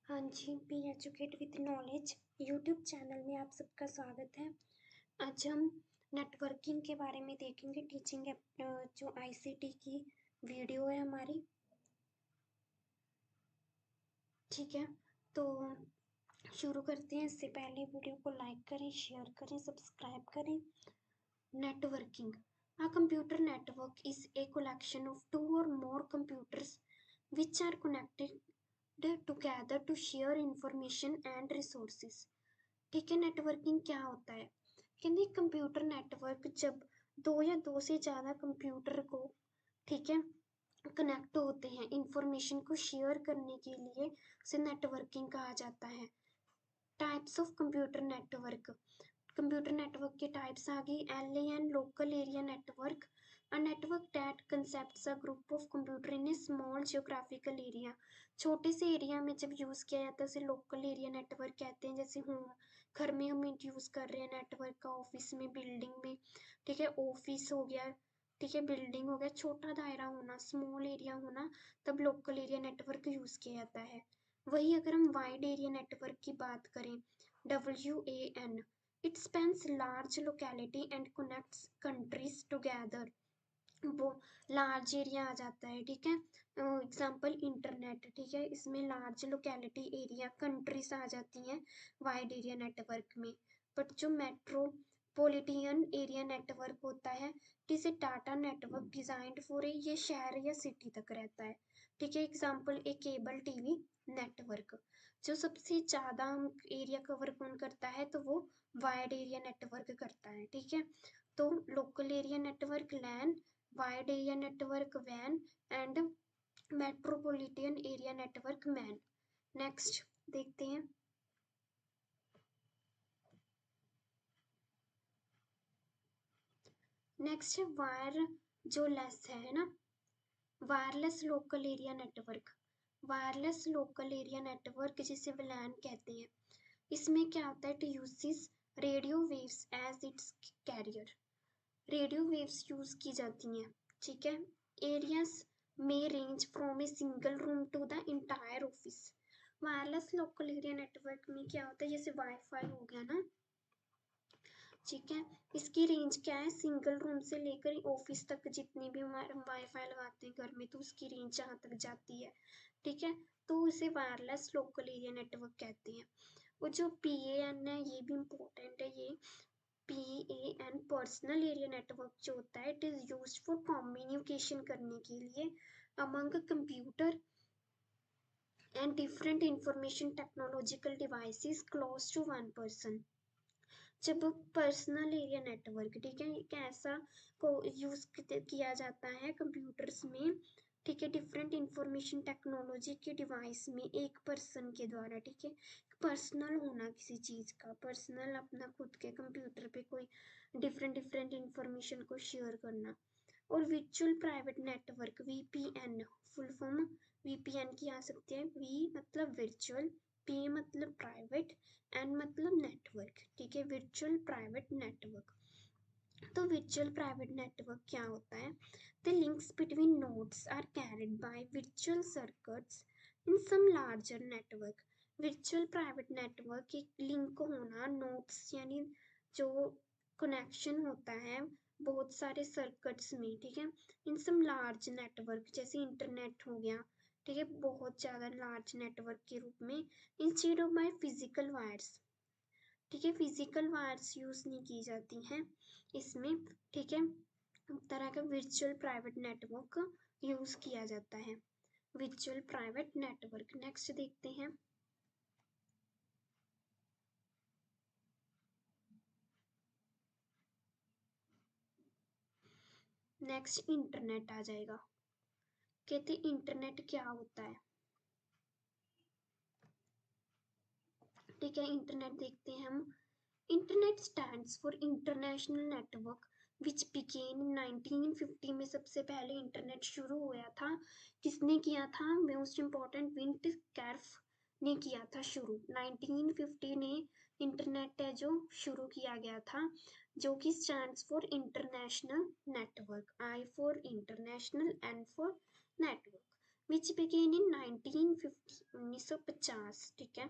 हाँ जी, be educate with knowledge YouTube channel में आप सबका स्वागत है। आज हम नेटवर्किंग के बारे में देखेंगे। टीचिंग जो आईसीटी की वीडियो है हमारी, ठीक है। तो शुरू करते हैं। इससे पहले वीडियो को लाइक करें, शेयर करें, सब्सक्राइब करें। Networking, a computer network is a collection of two or more computers which are connected together to share information and resources। ठीक है, नेटवर्किंग क्या होता है? कहते कंप्यूटर नेटवर्क जब दो या दो से ज़्यादा कंप्यूटर को, ठीक है, कनेक्ट होते हैं इंफॉर्मेशन को शेयर करने के लिए, उसे नेटवर्किंग कहा जाता है। Types of computer network. Computer network के टाइप्स आ गई। LAN, local area network, a network that concepts a group of computer in a small geographical area। छोटे से एरिया में जब यूज़ किया जाता है उसे लोकल एरिया नेटवर्क कहते हैं। जैसे घर में हम यूज़ कर रहे हैं नेटवर्क का, ऑफिस में, बिल्डिंग में, ठीक है, ऑफिस हो गया, ठीक है, बिल्डिंग हो गया, छोटा दायरा होना, स्मॉल एरिया होना, तब लोकल एरिया नेटवर्क यूज़ किया जाता है। वही अगर हम वाइड एरिया नेटवर्क की बात करें, WAN, it spans large locality and connects countries together. वो लार्ज एरिया आ जाता है, ठीक है। एग्जांपल इंटरनेट, ठीक है, इसमें लार्ज लोकेलिटी एरिया कंट्रीज आ जाती हैं वाइड एरिया नेटवर्क में। बट जो मेट्रोपॉलिटन एरिया नेटवर्क होता है, जिसे डाटा नेटवर्क डिजाइंड फॉर ये शहर या सिटी तक रहता है, ठीक है। एग्जांपल ए केबल टीवी नेटवर्क, जो सबसे ज़्यादा एरिया कवर कौन करता है, तो वो वाइड एरिया नेटवर्क करता है, ठीक है। तो local area network LAN, wide area network वैन and metropolitan area network MAN. Next देखते हैं। नेक्स्ट है वायर जो लेस है ना, wireless local area network. Wireless local area network जिसे WLAN कहते हैं, इसमें क्या होता है, it uses radio waves as its carrier. Radio waves use की जाती हैं, ठीक है। एरियाज में range from a single room to the entire office. Wireless local area network में क्या होता है, जैसे वाईफाई हो गया ना, ठीक है, इसकी रेंज क्या है, सिंगल रूम से लेकर ऑफिस तक जितनी भी हम वाईफाई लगाते हैं घर में, तो उसकी रेंज जहाँ तक जाती है, ठीक है। तो इसे वायरलेस लोकल एरिया नेटवर्क कहते हैं। और जो PAN है, ये भी इम्पोर्टेंट है। ये PAN पर्सनल एरिया नेटवर्क जो होता है, it is used for communication करने के लिए among computer and different information technological devices close to one person. जब पर्सनल एरिया नेटवर्क, ठीक है, एक ऐसा को यूज़ किया जाता है कंप्यूटर्स में, ठीक है, डिफरेंट इंफॉर्मेशन टेक्नोलॉजी के डिवाइस में एक पर्सन के द्वारा, ठीक है, पर्सनल होना किसी चीज़ का, पर्सनल अपना खुद के कंप्यूटर पे कोई डिफरेंट डिफरेंट इंफॉर्मेशन को शेयर करना। और virtual private network, VPN, full form VPN की आ सकती है। V मतलब वर्चुअल, P मतलब प्राइवेट, N मतलब नेटवर्क, ठीक है, वर्चुअल प्राइवेट नेटवर्क। तो वर्चुअल प्राइवेट नेटवर्क क्या होता है, the links between nodes are carried by virtual circuits in some larger network. Virtual private network एक लिंक होना, नोड्स यानी जो कनेक्शन होता है बहुत सारे सर्किट्स में, ठीक है, इन सम लार्ज नेटवर्क, जैसे इंटरनेट हो गया, ठीक है, बहुत ज़्यादा लार्ज नेटवर्क के रूप में, instead of by physical wires, ठीक है, फिजिकल वायर्स यूज़ नहीं की जाती हैं इसमें, ठीक है, तरह का वर्चुअल प्राइवेट नेटवर्क यूज़ किया जाता है, वर्चुअल प्राइवेट नेटवर्क। नेक्स्ट देखते हैं। नेक्स्ट इंटरनेट आ जाएगा। कहते इंटरनेट क्या होता है, ठीक है, इंटरनेट देखते हैं हम। Internet stands for international network which began in 1950 में सबसे पहले इंटरनेट शुरू हुआ था। किसने किया था, मोस्ट इम्पॉर्टेंट विंट कैर्फ ने किया था शुरू। 1950 ने इंटरनेट है जो शुरू किया गया था, जो कि stands for international network, I for international, N for network. Which began in 1950 1950, ठीक है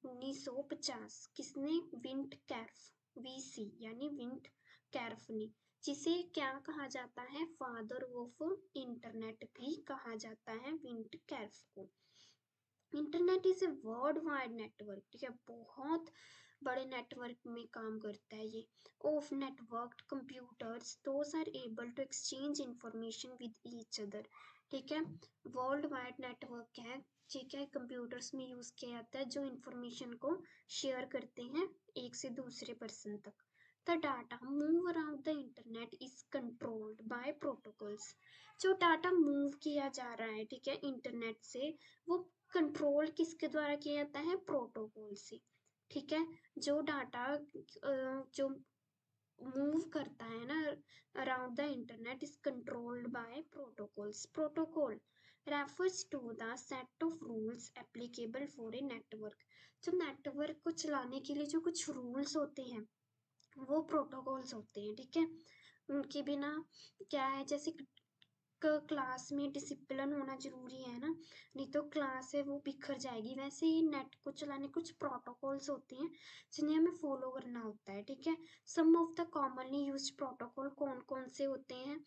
1950। किसने? विंट कैर्फ वीसी यानी विंट कैर्फ ने, जिसे क्या कहा जाता है? फादर ऑफ इंटरनेट भी कहा जाता है विंट कैर्फ को। Internet is a world wide network, ठीक है बहुत बड़े नेटवर्क में काम करता है ये। Of networked computers those are able to exchange information with each other, ठीक है वर्ल्ड वाइड नेटवर्क है, ठीक है कंप्यूटर्स में यूज किया जाता है जो इंफॉर्मेशन को शेयर करते हैं एक से दूसरे पर्सन तक। The data move around the internet is controlled by protocols। जो डाटा मूव किया जा रहा है, ठीक है इंटरनेट से, वो कंट्रोल किसके द्वारा किया जाता है? प्रोटोकॉल से, ठीक है जो डाटा जो मूव करता है ना around the internet is controlled by protocols. Protocol refers to the set of rules applicable for a network। जो नेटवर्क को चलाने के लिए जो कुछ रूल्स होते हैं वो प्रोटोकॉल्स होते हैं, ठीक है उनके बिना क्या है, जैसे क्लास में डिसिप्लिन होना जरूरी है ना, नहीं तो क्लास है वो बिखर जाएगी, वैसे ही नेट को चलाने कुछ प्रोटोकॉल्स होते हैं जिन्हें हमें फॉलो करना होता है, ठीक है। Some of the commonly used protocol कौन कौन से होते हैं?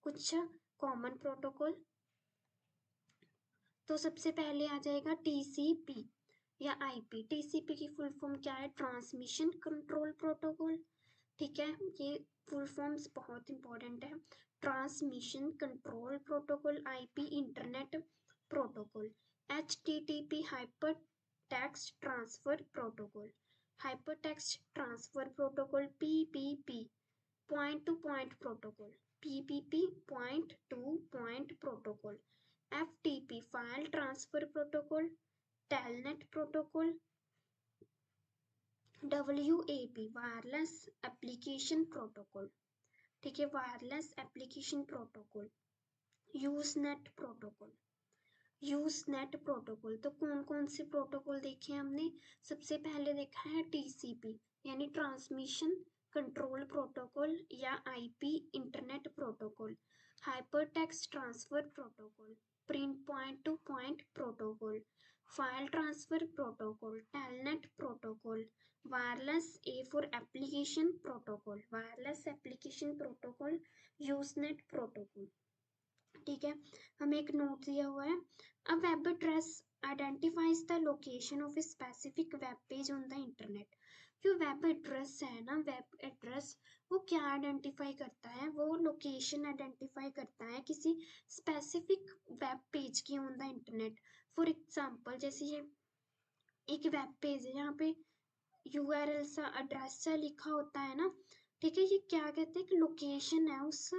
कुछ कॉमन प्रोटोकॉल, तो सबसे पहले आ जाएगा टीसीपी या आईपी। टीसीपी की फुल फॉर्म क्या है? ट्रांसमिशन कंट्रोल प्रोटोकॉल, ठीक है ये फुल फॉर्म्स बहुत इंपॉर्टेंट है। Transmission control protocol, IP internet protocol. HTTP hyper text transfer protocol, hyper text transfer protocol. PPP point two point protocol, PPP point two point protocol. FTP file transfer protocol, telnet protocol. WAP wireless application protocol, ठीक है wireless application protocol. Usenet protocol, Usenet protocol तो कौन कौन से protocol देखे हमने? सबसे पहले देखा है टीसीपी यानी ट्रांसमिशन कंट्रोल प्रोटोकॉल या IP internet protocol. Hypertext transfer protocol, print point two point protocol, file transfer protocol, telnet protocol. Wireless A for application protocol, wireless application protocol, Usenet protocol, ठीक है हमें एक नोट दिया हुआ है। A web address identifies the location of a specific web page on the internet. जो web address है ना, वेब एड्रेस वो क्या आइडेंटिफाई करता है? वो लोकेशन आइडेंटिफाई करता है किसी स्पेसिफिक वेब पेज की on the internet. For example जैसे ये एक वेब पेज है, यहाँ पे यूआरएल सा एड्रेस सा लिखा होता है ना, ठीक है ये क्या कहते हैं कि लोकेशन है उस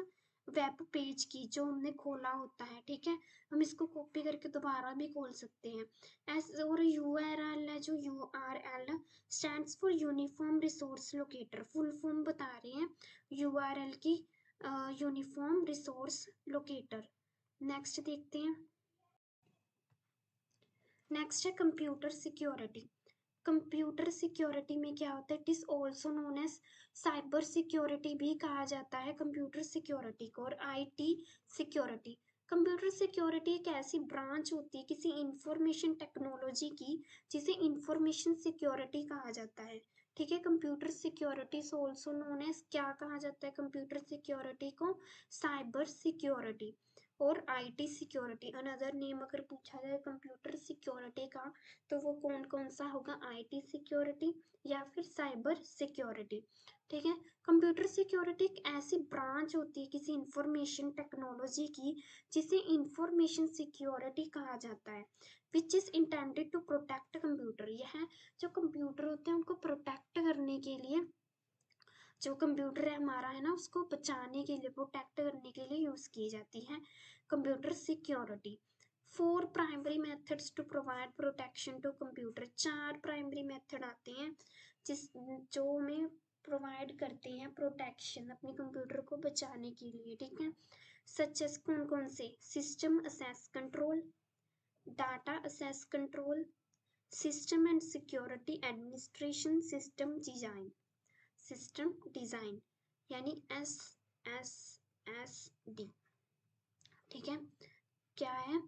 वेब पेज की जो हमने खोला होता है, ठीक है हम इसको कॉपी करके दोबारा भी खोल सकते हैं। एस और यूआरएल है, जो URL stands for uniform resource locator, full form बता रहे हैं यूआरएल की, यूनिफॉर्म रिसोर्स लोकेटर। नेक्स्ट देखते हैं। नेक्स्ट है कंप्यूटर सिक्योरिटी। कंप्यूटर सिक्योरिटी में क्या होता है? It is also known as cyber security भी कहा जाता है कंप्यूटर सिक्योरिटी को, और आईटी सिक्योरिटी। कंप्यूटर सिक्योरिटी एक ऐसी ब्रांच होती है किसी इंफॉर्मेशन टेक्नोलॉजी की जिसे इंफॉर्मेशन सिक्योरिटी कहा जाता है, ठीक है computer security is also known as क्या कहा जाता है कंप्यूटर सिक्योरिटी को? साइबर सिक्योरिटी और आईटी सिक्योरिटी। अनदर नेम अगर पूछा जाए कंप्यूटर सिक्योरिटी का तो वो कौन कौन सा होगा? आईटी सिक्योरिटी या फिर साइबर सिक्योरिटी, ठीक है। कंप्यूटर सिक्योरिटी एक ऐसी ब्रांच होती है किसी इंफॉर्मेशन टेक्नोलॉजी की जिसे इंफॉर्मेशन सिक्योरिटी कहा जाता है, which is intended to protect computer. यह जो कंप्यूटर होते हैं उनको प्रोटेक्ट करने के लिए, जो कंप्यूटर है हमारा है ना उसको बचाने के लिए, प्रोटेक्ट करने के लिए यूज की जाती है computer security. Four primary methods to provide protection to computer, चार प्राइमरी मेथड आते हैं जिस जो हमें प्रोवाइड करते हैं प्रोटेक्शन अपने कंप्यूटर को बचाने के लिए, ठीक है। सच एस कौन कौन से? System assess control, data assess control, system and security administration, system design, system design यानी SSSD, ठीक है क्या है?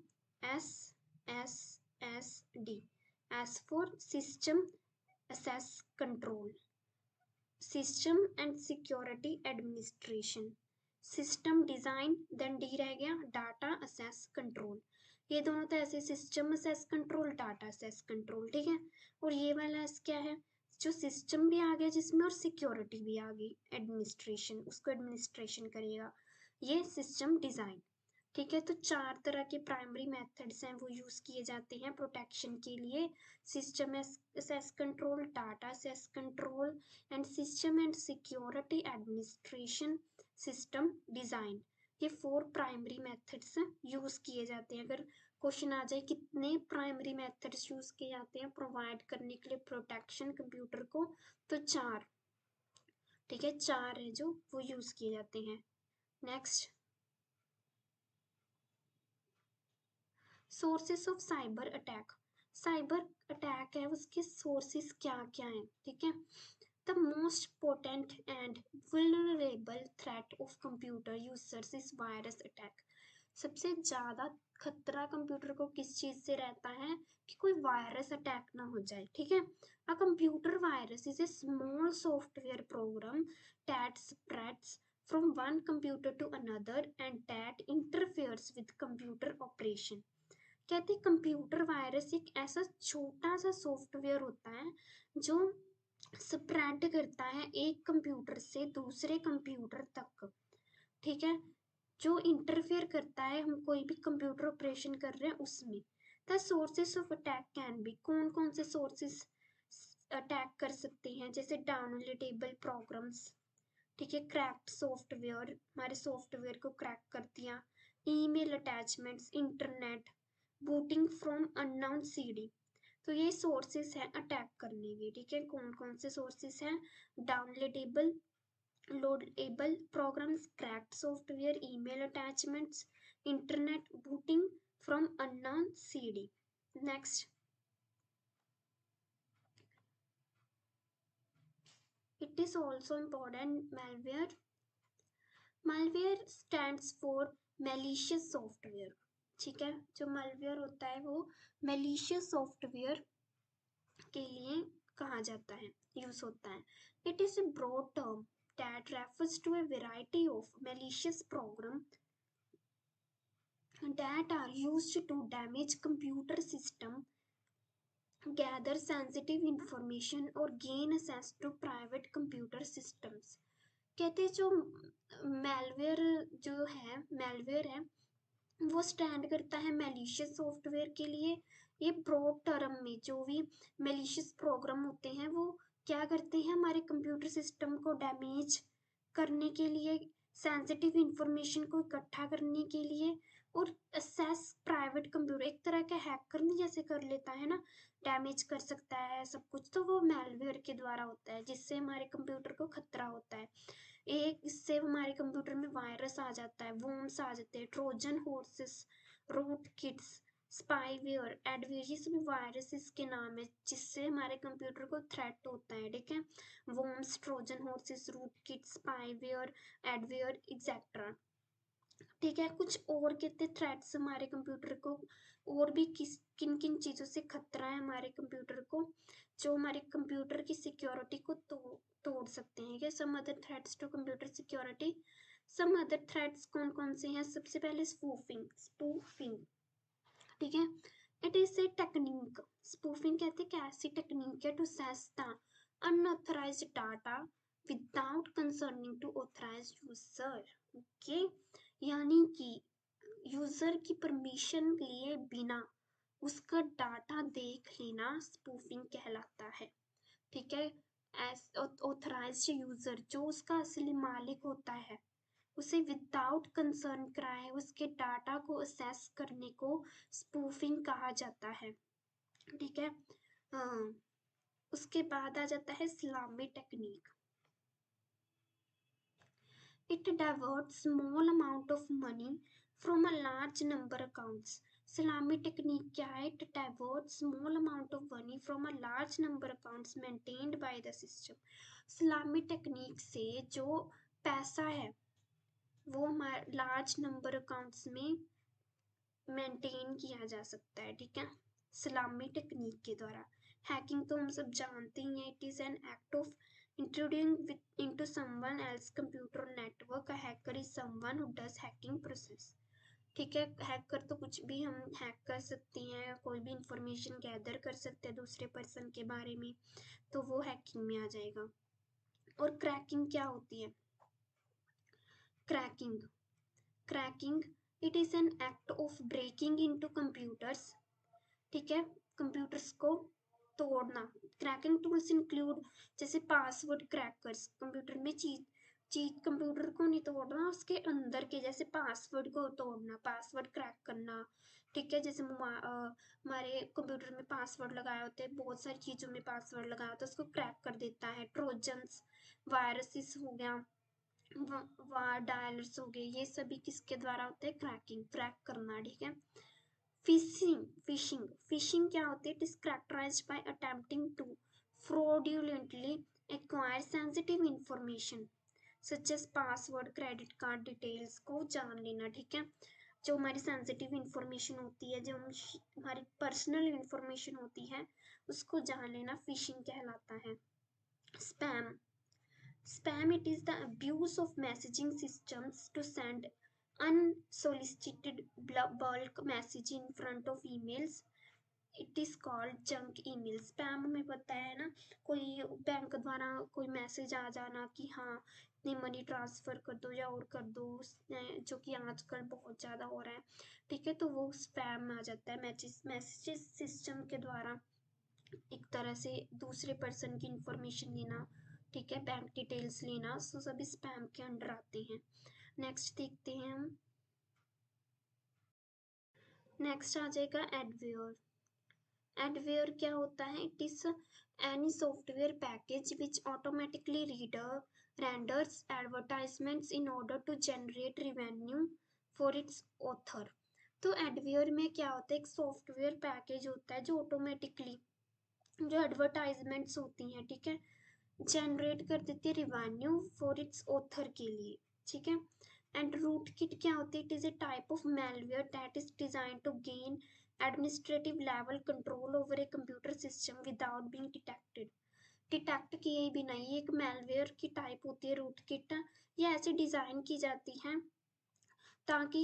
SSSD. S for System Access Control, System and Security Administration, System Design, then D रह गया Data Access Control. ये दोनों तो ऐसे system assess control, data assess control, ठीक है. और ये वाला क्या है, जो सिस्टम भी आ गया जिसमें और सिक्योरिटी भी आ गई, एडमिनिस्ट्रेशन, उसको एडमिनिस्ट्रेशन करेगा, ये सिस्टम डिज़ाइन. ठीक है, तो 4 तरह के प्राइमरी मेथड्स हैं वो यूज़ किए जाते हैं प्रोटेक्शन के लिए. System assess control, data assess control and system and security administration, system design. ये 4 प्राइमरी मेथड्स यूज़ किए जाते हैं. अगर क्वेश्चन आ जाए कितने प्राइमरी मेथड्स यूज़ किए जाते हैं प्रोवाइड करने के लिए प्रोटेक्शन कंप्यूटर को, तो 4. ठीक है, 4 है जो वो यूज़ किए जाते हैं. Next, sources of cyber attack. Cyber attack है उसके सोर्सेस क्या क्या हैं, ठीक है. The most potent and vulnerable threat of computer users is virus attack. सबसे ज़्यादा खतरा कंप्यूटर को किस चीज़ से रहता है कि कोई वायरस अटैक ना हो जाए, ठीक है. A computer virus is a small software program that spreads from one computer to another and that interferes with computer operation. कहते हैं कंप्यूटर वायरस एक ऐसा छोटा सा सॉफ्टवेयर होता है जो स्प्रेड करता है एक कंप्यूटर से दूसरे कंप्यूटर तक, ठीक है, जो इंटरफेयर करता है हम कोई भी कंप्यूटर ऑपरेशन कर रहे हैं उसमें. The sources of attack can be, कौन कौन से सोर्सेस अटैक कर सकते हैं, जैसे डाउनलोडेबल प्रोग्राम्स, ठीक है, क्रैक्ड सॉफ्टवेयर, हमारे सॉफ्टवेयर को क्रैक कर दिया, email attachments, internet, booting from unknown CD. तो ये सोर्सेस हैं अटैक करने के, ठीक है. कौन कौन से सोर्सेस हैं, downloadable loadable programs, cracked software, email attachments, internet, booting from unknown CD. Next, it is also important malware. Malware stands for malicious software. ठीक है, जो malware होता है वो malicious software के लिए कहा जाता है, यूज होता है. It is a broad term that refers to a variety of malicious programs that are used to damage computer system, gather sensitive information or gain access to private computer systems. कहते जो malware जो है, malware है वो stand करता है malicious software के लिए. ये ब्रॉड टर्म में जो भी मैलिशियस प्रोग्राम होते हैं वो क्या करते हैं, हमारे कंप्यूटर सिस्टम को डैमेज करने के लिए, सेंसिटिव इंफॉर्मेशन को इकट्ठा करने के लिए, और असेस प्राइवेट कंप्यूटर, एक तरह का हैक करने जैसे कर लेता है ना, डैमेज कर सकता है सब कुछ, तो वो मैलवेयर के द्वारा होता है जिससे हमारे कंप्यूटर को खतरा होता है. एक इससे हमारे कंप्यूटर में वायरस आ जाता है, वोम्स आ जाते हैं, Trojan horses, root kits, spyware, adware, ये सभी वायरस इसके नाम है जिससे हमारे कंप्यूटर को थ्रेट होता है, ठीक है. Worms, Trojan horses, root kits, spyware, adware etcetera. ठीक है, कुछ और कितने थ्रेट्स हमारे कंप्यूटर को, और भी किन किन चीज़ों से खतरा है हमारे कंप्यूटर को जो हमारे कंप्यूटर की सिक्योरिटी को तोड़ सकते हैं. Some other threats to computer security. Some other threats कौन कौन से हैं, सबसे पहले स्पूफिंग, ठीक है. It is a technique, spoofing कहते हैं ऐसी टेक्निक है to access the unauthorized data without concerning to authorized user. Okay, यानी कि यूजर की परमिशन लिए बिना उसका डाटा देख लेना स्पूफिंग कहलाता है, ठीक है. ऑथराइज्ड यूजर जो उसका असली मालिक होता है उसे विदाउट कंसर्न कराए उसके डाटा को असेस करने को स्पूफिंग कहा जाता है, ठीक है. उसके बाद आ जाता है सलामी technique. It diverts small amount of money from a large number accounts. सलामी टेक्निक क्या है, it diverts small amount of money from a large number accounts maintained by the system. सलामी टेक्निक से जो पैसा है वो हमारे लार्ज नंबर अकाउंट्स में मेंटेन किया जा सकता है, ठीक है, सलामी टेक्निक के द्वारा। हैकिंग तो हम सब जानते ही हैं, it is an act of intruding into someone else computer network. A hacker is someone who does hacking process, ठीक है। हैकर तो कुछ भी हम हैक कर सकते हैं, कोई भी इंफॉर्मेशन गैदर कर सकते हैं दूसरे पर्सन के बारे में, तो वो हैकिंग में आ जाएगा। और क्रैकिंग क्या होती है? Cracking cracking it is an act of breaking into computers, ठीक है, कंप्यूटर्स को तोड़ना। क्रैकिंग टूल्स इंक्लूड जैसे पासवर्ड क्रैकर्स, कंप्यूटर में चीज कंप्यूटर को नहीं तोड़ना, उसके अंदर के जैसे पासवर्ड को तोड़ना, पासवर्ड क्रैक करना, ठीक है। जैसे हमारे कंप्यूटर में पासवर्ड लगाए होते हैं, बहुत सारी चीज़ों में पासवर्ड लगाया होता है, उसको क्रैक कर देता है। ट्रोजन्स, वायरसेस हो गया, वार डायलर्स हो गए, ये सभी किसके द्वारा होते हैं? क्रैकिंग, क्रैक करना, ठीक है। फिशिंग क्या होती है? It is characterized by attempting to fraudulently acquire sensitive information such as password, credit card details को जान लेना, ठीक है। जो हमारी सेंसिटिव इंफॉर्मेशन होती है, जो हमारी पर्सनल इंफॉर्मेशन होती है, उसको जान लेना फिशिंग कहलाता है। Spam it is the abuse of messaging systems to send unsolicited bulk message in front of emails. It is called junk email. Spam हमें पता है ना, कोई बैंक द्वारा कोई मैसेज आ जाना कि हाँ इतनी मनी ट्रांसफ़र कर दो या और कर दो, जो कि आजकल बहुत ज़्यादा हो रहा है, ठीक है। तो वो स्पैम आ जाता है। मैसेज सिस्टम के द्वारा एक तरह से दूसरे पर्सन की इंफॉर्मेशन लेना, ठीक है, बैंक डिटेल्स लेना, सो सभी स्पैम के अंडर आते हैं। नेक्स्ट देखते हैं हम। नेक्स्ट आ जाएगा एडवेयर। एडवेयर क्या होता है? It is any software package which automatically renders advertisements in order to generate revenue for its author. तो एडवेयर में क्या होता है? एक सॉफ्टवेयर पैकेज होता है जो ऑटोमेटिकली जो एडवर्टाइजमेंट्स होती हैं, ठीक है, जनरेट कर देती है रेवेन्यू फॉर इट्स ऑथर के लिए, ठीक है। एंड रूट किट क्या होती है? It is A type of malware that is designed to gain administrative level control over a computer system without being detected। Detect किए बिना ही एक मेलवेयर की टाइप होती है रूट किट। ये ऐसे डिज़ाइन की जाती है ताकि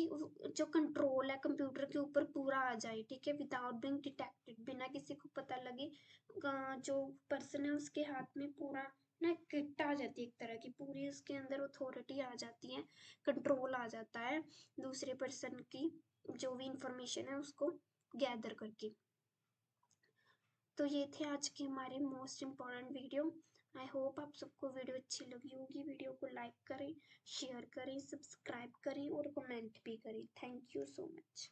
जो कंट्रोल है कंप्यूटर के ऊपर पूरा आ जाए, ठीक है, विदाउट बीइंग डिटेक्टेड, बिना किसी को पता लगे। जो पर्सन है उसके हाथ में पूरा ना किट आ जाती है, एक तरह की पूरी उसके अंदर अथॉरिटी आ जाती है, कंट्रोल आ जाता है दूसरे पर्सन की जो भी इंफॉर्मेशन है उसको गैदर करके। तो ये थे आज के हमारे most important video. I hope आप सबको वीडियो अच्छी लगी होगी। वीडियो को लाइक करें, शेयर करें, सब्सक्राइब करें और कमेंट भी करें। Thank you so much.